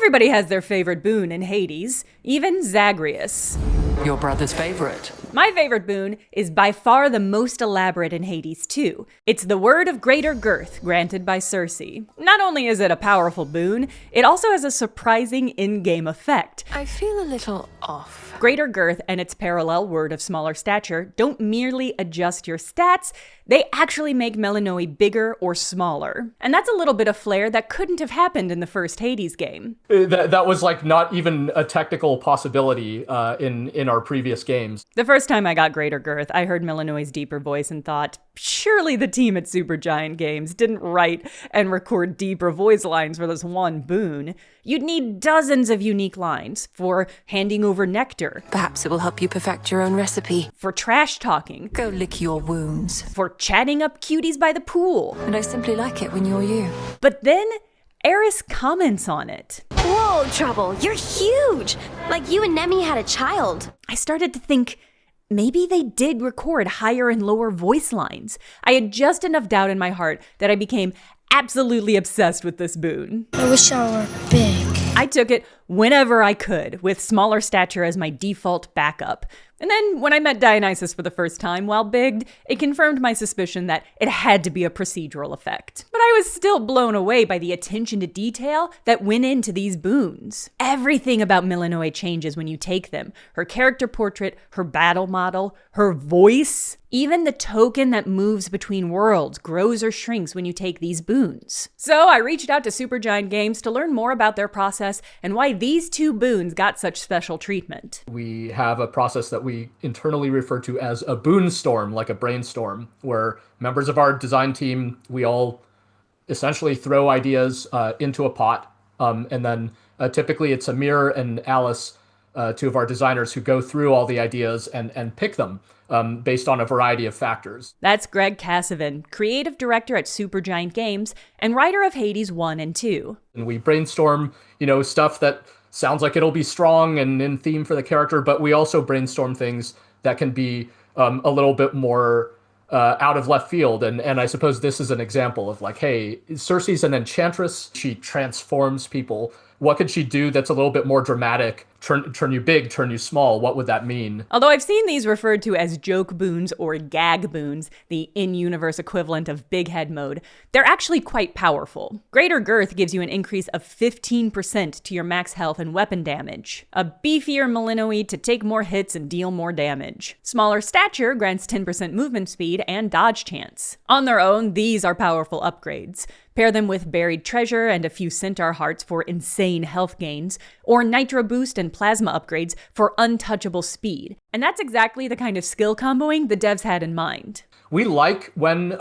Everybody has their favorite boon in Hades, even Zagreus. Your brother's favorite. My favorite boon is by far the most elaborate in Hades too. It's the Word of Greater Girth granted by Circe. Not only is it a powerful boon, it also has a surprising in-game effect. I feel a little off. Greater Girth and its parallel Word of Smaller Stature don't merely adjust your stats, they actually make Melinoe bigger or smaller. And that's a little bit of flair that couldn't have happened in the first Hades game. That was like not even a technical possibility in our previous games. The first time I got Greater Girth, I heard Melinoe's deeper voice and thought, surely the team at Supergiant Games didn't write and record deeper voice lines for this one boon. You'd need dozens of unique lines for handing over nectar. Perhaps it will help you perfect your own recipe. For trash talking. Go lick your wounds. For chatting up cuties by the pool. And I simply like it when you're you. But then Eris comments on it. Whoa, Trouble, you're huge! Like you and Nemi had a child. I started to think, maybe they did record higher and lower voice lines. I had just enough doubt in my heart that I became absolutely obsessed with this boon. I wish I were big. I took it whenever I could, with Smaller Stature as my default backup. And then when I met Dionysus for the first time while bigged, it confirmed my suspicion that it had to be a procedural effect. But I was still blown away by the attention to detail that went into these boons. Everything about Melinoe changes when you take them. Her character portrait, her battle model, her voice. Even the token that moves between worlds grows or shrinks when you take these boons. So I reached out to Supergiant Games to learn more about their process and why these two boons got such special treatment. We have a process that we internally refer to as a boon storm, like a brainstorm, where members of our design team, we all essentially throw ideas into a pot. And then typically it's Amir and Alice, two of our designers, who go through all the ideas and pick them based on a variety of factors. That's Greg Casavin, creative director at Supergiant Games and writer of Hades 1 and 2. And we brainstorm, stuff that sounds like it'll be strong and in theme for the character, but we also brainstorm things that can be a little bit more out of left field. And I suppose this is an example of like, hey, Circe's an enchantress. She transforms people. What could she do that's a little bit more dramatic? Turn you big, turn you small. What would that mean? Although I've seen these referred to as joke boons or gag boons, the in-universe equivalent of big head mode, they're actually quite powerful. Greater Girth gives you an increase of 15% to your max health and weapon damage. A beefier Melinoe to take more hits and deal more damage. Smaller Stature grants 10% movement speed and dodge chance. On their own, these are powerful upgrades. Pair them with Buried Treasure and a few Centaur Hearts for insane health gains, or Nitro Boost and Plasma upgrades for untouchable speed. And that's exactly the kind of skill comboing the devs had in mind. We like when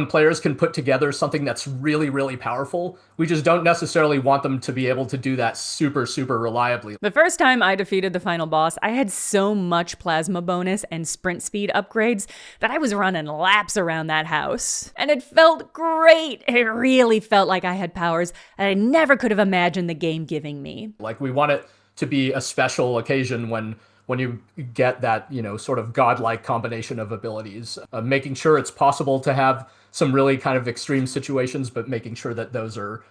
players can put together something that's really, really powerful. We just don't necessarily want them to be able to do that super, super reliably. The first time I defeated the final boss, I had so much plasma bonus and sprint speed upgrades that I was running laps around that house. And it felt great. It really felt like I had powers that I never could have imagined the game giving me. Like, we want it to be a special occasion when you get that, sort of godlike combination of abilities, making sure it's possible to have some really kind of extreme situations, but making sure that those are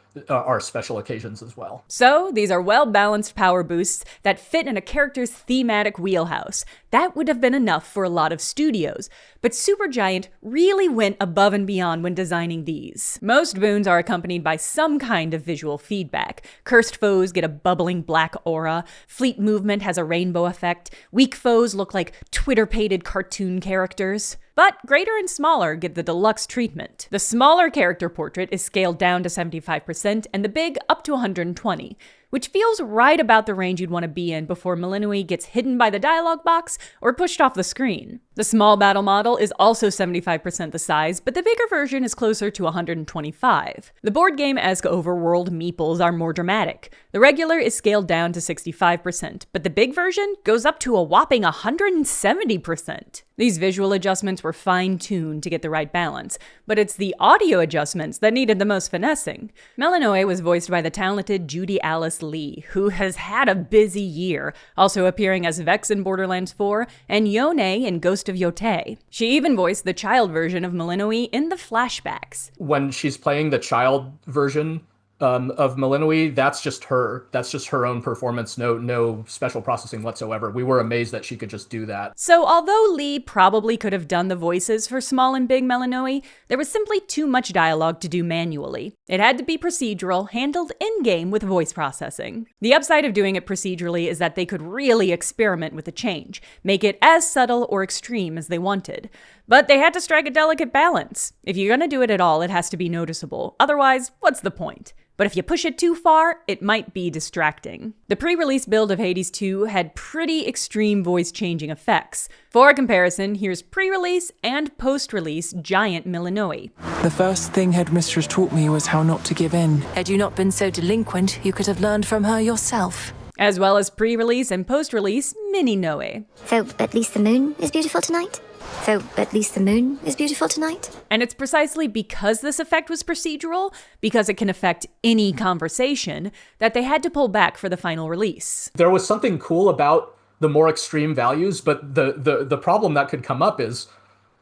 special occasions as well. So these are well-balanced power boosts that fit in a character's thematic wheelhouse. That would have been enough for a lot of studios, but Supergiant really went above and beyond when designing these. Most boons are accompanied by some kind of visual feedback. Cursed foes get a bubbling black aura, fleet movement has a rainbow effect, weak foes look like Twitter-pated cartoon characters. But Greater and Smaller get the deluxe treatment. The smaller character portrait is scaled down to 75% and the big up to 120, which feels right about the range you'd want to be in before Melinoe gets hidden by the dialogue box or pushed off the screen. The small battle model is also 75% the size, but the bigger version is closer to 125. The board game-esque overworld meeples are more dramatic. The regular is scaled down to 65%, but the big version goes up to a whopping 170%. These visual adjustments were fine-tuned to get the right balance, but it's the audio adjustments that needed the most finessing. Melinoe was voiced by the talented Judy Alice Lee, who has had a busy year, also appearing as Vex in Borderlands 4 and Yone in Ghost of Yotei. She even voiced the child version of Melinoe in the flashbacks. When she's playing the child version of Melinoe, that's just her. That's just her own performance. No special processing whatsoever. We were amazed that she could just do that. So although Lee probably could have done the voices for small and big Melinoe, there was simply too much dialogue to do manually. It had to be procedural, handled in-game with voice processing. The upside of doing it procedurally is that they could really experiment with the change, make it as subtle or extreme as they wanted. But they had to strike a delicate balance. If you're gonna do it at all, it has to be noticeable. Otherwise, what's the point? But if you push it too far, it might be distracting. The pre-release build of Hades 2 had pretty extreme voice-changing effects. For comparison, here's pre-release and post-release giant Melinoe. The first thing Headmistress taught me was how not to give in. Had you not been so delinquent, you could have learned from her yourself. As well as pre-release and post-release Melinoe. So, at least the moon is beautiful tonight? So, at least the moon is beautiful tonight? And it's precisely because this effect was procedural, because it can affect any conversation, that they had to pull back for the final release. There was something cool about the more extreme values, but the problem that could come up is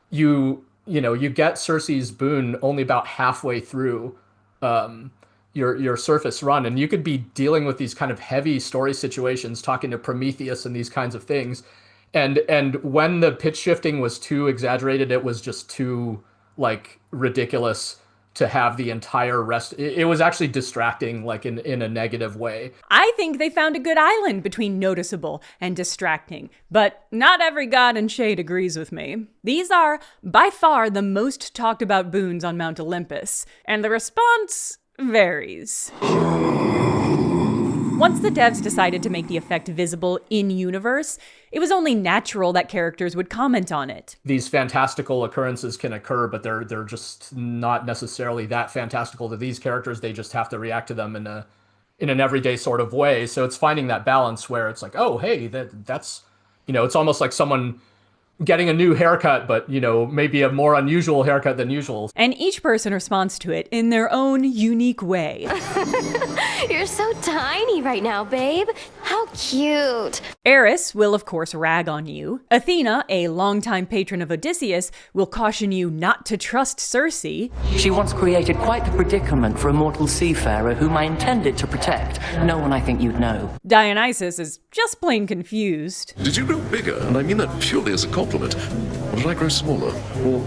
you get Circe's boon only about halfway through your surface run, and you could be dealing with these kind of heavy story situations, talking to Prometheus and these kinds of things. And when the pitch shifting was too exaggerated, it was just too ridiculous to have the entire rest. It was actually distracting, in a negative way. I think they found a good island between noticeable and distracting, but not every god in Shade agrees with me. These are by far the most talked about boons on Mount Olympus, and the response varies. Once the devs decided to make the effect visible in-universe, it was only natural that characters would comment on it. These fantastical occurrences can occur, but they're just not necessarily that fantastical to these characters. They just have to react to them in an everyday sort of way. So it's finding that balance where it's like, oh, hey, that's it's almost like someone getting a new haircut, but, maybe a more unusual haircut than usual. And each person responds to it in their own unique way. You're so tiny right now, babe. How cute. Eris will, of course, rag on you. Athena, a longtime patron of Odysseus, will caution you not to trust Circe. She once created quite the predicament for a mortal seafarer whom I intended to protect. No one I think you'd know. Dionysus is just plain confused. Did you grow bigger? And I mean that purely as a compliment. Or did I grow smaller? Or,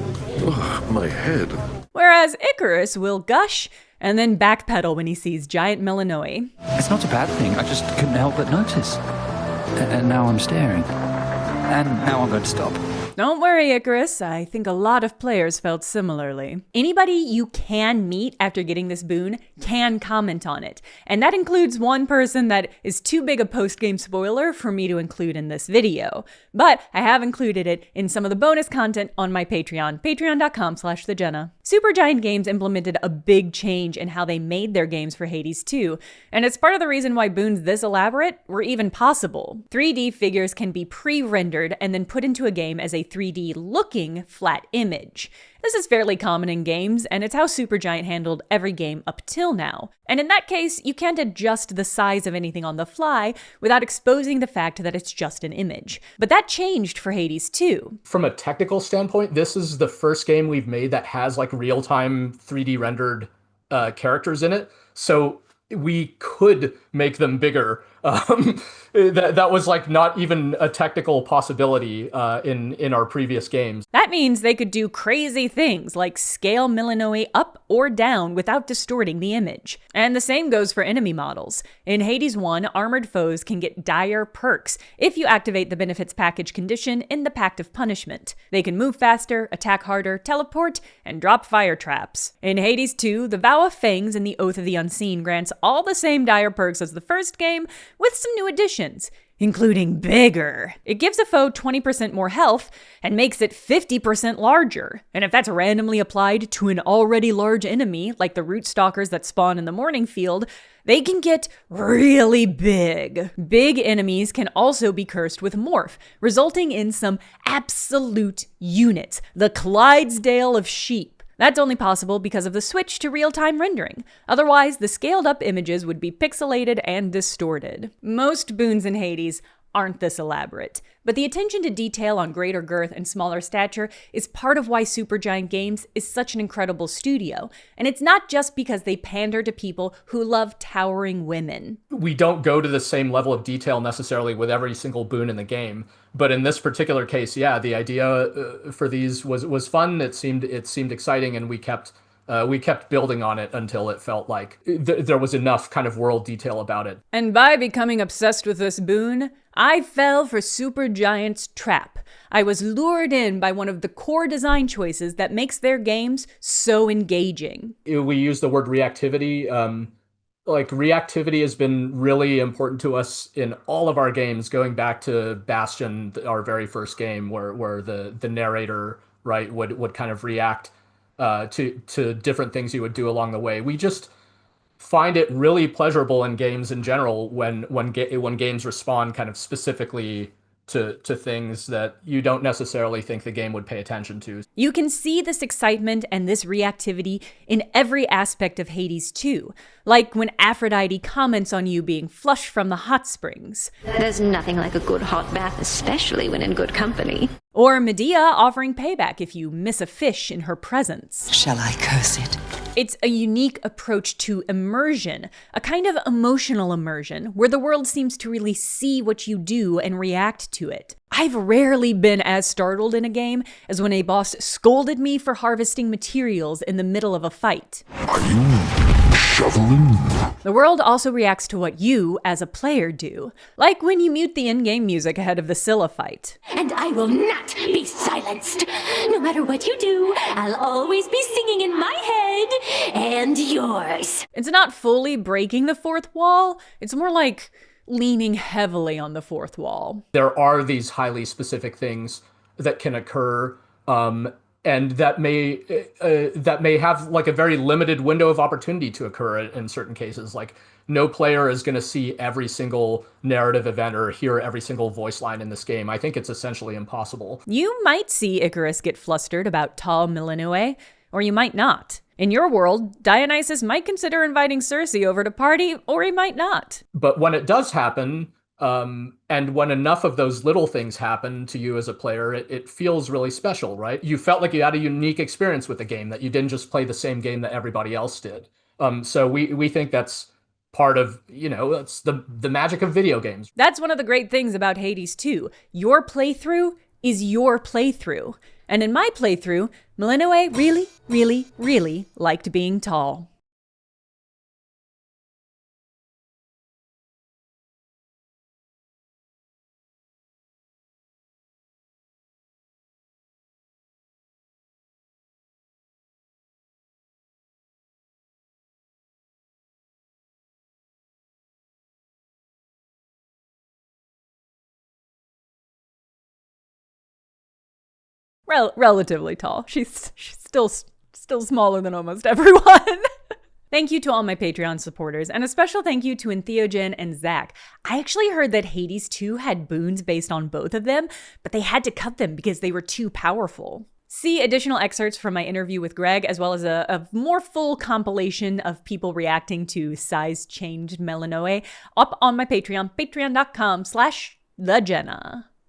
my head. Whereas Icarus will gush and then backpedal when he sees giant Melinoe. It's not a bad thing, I just couldn't help but notice. And now I'm staring. And now I'm going to stop. Don't worry, Icarus. I think a lot of players felt similarly. Anybody you can meet after getting this boon can comment on it. And that includes one person that is too big a post-game spoiler for me to include in this video. But I have included it in some of the bonus content on my Patreon, patreon.com/thejenna. Supergiant Games implemented a big change in how they made their games for Hades 2, and it's part of the reason why boons this elaborate were even possible. 3D figures can be pre-rendered and then put into a game as a 3D-looking flat image. This is fairly common in games, and it's how Supergiant handled every game up till now. And in that case, you can't adjust the size of anything on the fly without exposing the fact that it's just an image. But that changed for Hades 2. From a technical standpoint, this is the first game we've made that has real-time 3D rendered characters in it. So we could make them bigger. That was not even a technical possibility in our previous games. That means they could do crazy things like scale Melinoe up or down without distorting the image. And the same goes for enemy models. In Hades 1, armored foes can get dire perks if you activate the benefits package condition in the Pact of Punishment. They can move faster, attack harder, teleport, and drop fire traps. In Hades 2, the Vow of Fangs and the Oath of the Unseen grants all the same dire perks as the first game, with some new additions, including bigger. It gives a foe 20% more health and makes it 50% larger. And if that's randomly applied to an already large enemy, like the root stalkers that spawn in the morning field, they can get really big. Big enemies can also be cursed with morph, resulting in some absolute units, the Clydesdale of sheep. That's only possible because of the switch to real-time rendering. Otherwise, the scaled-up images would be pixelated and distorted. Most boons in Hades aren't this elaborate. But the attention to detail on Greater Girth and Smaller Stature is part of why Supergiant Games is such an incredible studio. And it's not just because they pander to people who love towering women. We don't go to the same level of detail necessarily with every single boon in the game, but in this particular case, yeah, the idea for these was fun. It seemed exciting, and we kept building on it until it felt like there was enough kind of world detail about it. And by becoming obsessed with this boon, I fell for Supergiant's trap. I was lured in by one of the core design choices that makes their games so engaging. We use the word reactivity. Reactivity has been really important to us in all of our games, going back to Bastion, our very first game, where the narrator, right, would kind of react to different things you would do along the way. We just find it really pleasurable in games in general when games respond kind of specifically to things that you don't necessarily think the game would pay attention to. You can see this excitement and this reactivity in every aspect of Hades 2, like when Aphrodite comments on you being flushed from the hot springs. There's nothing like a good hot bath, especially when in good company. Or Medea offering payback if you miss a fish in her presence. Shall I curse it? It's a unique approach to immersion, a kind of emotional immersion, where the world seems to really see what you do and react to it. I've rarely been as startled in a game as when a boss scolded me for harvesting materials in the middle of a fight. Are you shoveling? The world also reacts to what you, as a player, do, like when you mute the in-game music ahead of the Scylla fight. And I will not be silenced. No matter what you do, I'll always be singing in my head and yours. It's not fully breaking the fourth wall, it's more like leaning heavily on the fourth wall. There are these highly specific things that can occur, and that may have like a very limited window of opportunity to occur in certain cases. Like, no player is going to see every single narrative event or hear every single voice line in this game. I think it's essentially impossible. You might see Icarus get flustered about tall Melinoe, or you might not. In your world, Dionysus might consider inviting Circe over to party, or he might not. But when it does happen, and when enough of those little things happen to you as a player, it feels really special, right? You felt like you had a unique experience with the game, that you didn't just play the same game that everybody else did. So we think that's part of, that's the magic of video games. That's one of the great things about Hades 2. Your playthrough is your playthrough. And in my playthrough, Melinoe really, really, really liked being tall. Relatively tall. She's still smaller than almost everyone. Thank you to all my Patreon supporters, and a special thank you to Entheogen and Zach. I actually heard that Hades 2 had boons based on both of them, but they had to cut them because they were too powerful. See additional excerpts from my interview with Greg, as well as a more full compilation of people reacting to size-changed Melinoe, up on my Patreon, patreon.com/thejenna.